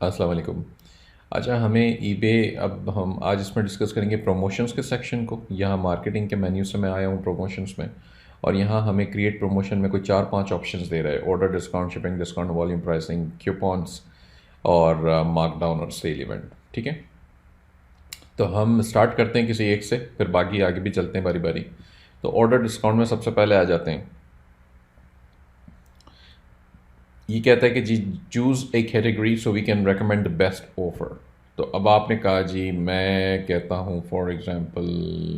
अस्सलाम वालेकुम। अच्छा, हमें ईबे, अब हम आज इसमें डिस्कस करेंगे प्रमोशंस के सेक्शन को। यहाँ मार्केटिंग के मेन्यू से मैं आया हूँ प्रमोशंस में, और यहाँ हमें क्रिएट प्रमोशन में कोई 4-5 ऑप्शंस दे रहा है: order discount, shipping discount, volume pricing, coupons और मार्कडाउन और सेल इवेंट। ठीक है, तो हम स्टार्ट करते हैं किसी एक से, फिर बाकी आगे भी चलते हैं बारी बारी। तो ऑर्डर डिस्काउंट में सबसे पहले आ जाते हैं। ये कहता है कि जी choose a category so we can recommend the best offer. तो अब आपने कहा जी, मैं कहता हूँ फॉर एग्ज़ाम्पल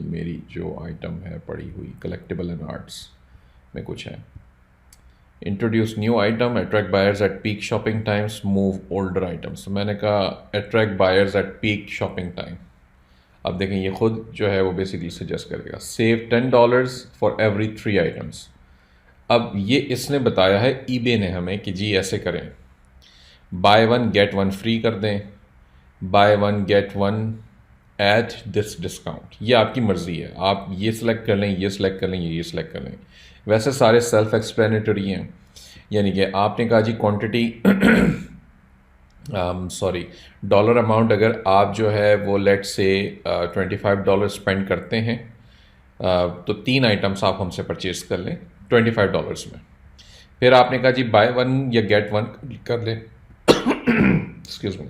मेरी जो आइटम है पड़ी हुई कलेक्टिबल एंड आर्ट्स में कुछ है, introduce new item, attract buyers at peak shopping times, move older items. मैंने कहा attract buyers at peak shopping time. अब देखें, ये खुद जो है वो बेसिकली सजेस्ट करेगा सेव $10 फॉर एवरी 3 आइटम्स। अब ये इसने बताया है, ईबे ने हमें, कि जी ऐसे करें, by one get one free कर दें, by one get one at this discount. ये आपकी मर्ज़ी है, आप ये सिलेक्ट कर लें, ये सिलेक्ट कर लें, ये सिलेक्ट कर लें। वैसे सारे सेल्फ एक्सप्लेनेटरी हैं, यानी कि आपने कहा जी क्वांटिटी सॉरी डॉलर अमाउंट, अगर आप जो है वो लेट से $25 स्पेंड करते हैं, तो 3 आइटम्स आप हमसे परचेज कर लें $25 में। फिर आपने कहा जी बाय वन या गेट वन कर लें, excuse me,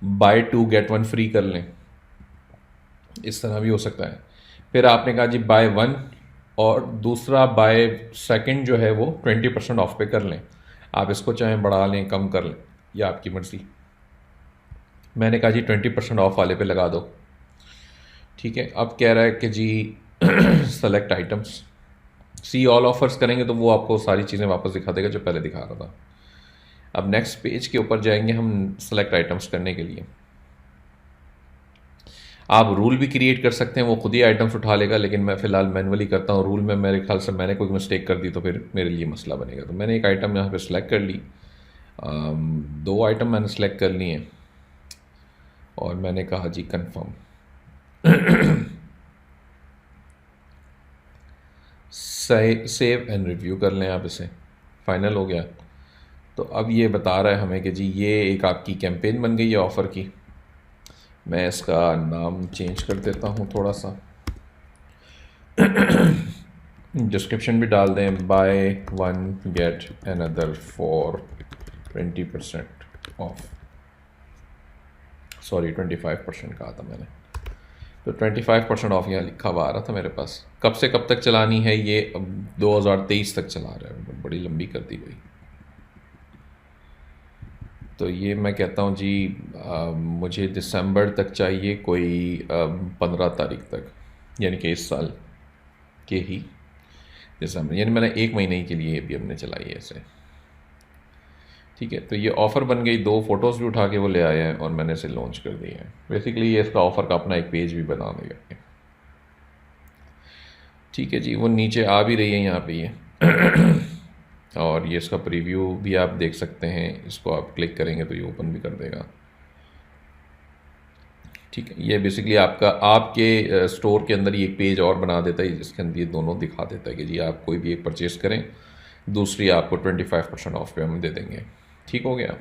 buy two get one free कर लें, इस तरह भी हो सकता है। फिर आपने कहा जी बाय वन और दूसरा बाय सेकंड जो है वो 20% ऑफ पे कर लें। आप इसको चाहें बढ़ा लें, कम कर लें, यह आपकी मर्ज़ी। मैंने कहा जी 20% ऑफ वाले पे लगा दो। ठीक है, अब कह रहा है कि जी select items, see all offers करेंगे तो वो आपको सारी चीज़ें वापस दिखा देगा जो पहले दिखा रहा था। अब नेक्स्ट पेज के ऊपर जाएंगे हम सेलेक्ट आइटम्स करने के लिए। आप रूल भी क्रिएट कर सकते हैं, वो खुद ही आइटम्स उठा लेगा, लेकिन मैं फ़िलहाल मैनुअली करता हूँ। रूल में मेरे ख्याल से मैंने कोई मिस्टेक कर दी तो फिर मेरे लिए मसला बनेगा। तो मैंने एक आइटम यहाँ पे सिलेक्ट कर ली, 2 आइटम मैंने सेलेक्ट कर लिए हैं, और मैंने कहा जी कन्फर्म। सेव एंड रिव्यू कर लें आप इसे, फाइनल हो गया। तो अब ये बता रहा है हमें कि जी ये एक आपकी कैंपेन बन गई है ऑफ़र की। मैं इसका नाम चेंज कर देता हूँ थोड़ा सा, डिस्क्रिप्शन भी डाल दें, by one get another for 20% of, sorry 25% कहा था मैंने। तो 25% ऑफ यहाँ लिखा हुआ आ रहा था मेरे पास। कब से कब तक चलानी है ये? अब 2023 तक चला रहा है, बड़ी लंबी कर दी गई। तो ये मैं कहता हूँ जी मुझे दिसंबर तक चाहिए, कोई 15 तारीख तक, यानी कि इस साल के ही दिसंबर, यानी मैंने 1 महीने के लिए भी हमने चलाई है इसे। ठीक है, तो ये ऑफ़र बन गई। 2 फ़ोटोज़ भी उठा के वो ले आए हैं और मैंने इसे लॉन्च कर दिया है। बेसिकली ये इसका ऑफ़र का अपना एक पेज भी बना देगा। ठीक है जी, वो नीचे आ भी रही है यहाँ पे ये और ये इसका प्रीव्यू भी आप देख सकते हैं। इसको आप क्लिक करेंगे तो ये ओपन भी कर देगा। ठीक है, ये बेसिकली आपका आपके स्टोर के अंदर ये एक पेज और बना देता है, जिसके अंदर ये दोनों दिखा देता है कि जी आप कोई भी एक परचेज़ करें, दूसरी आपको 25% ऑफ पे हम दे देंगे। ठीक हो गया।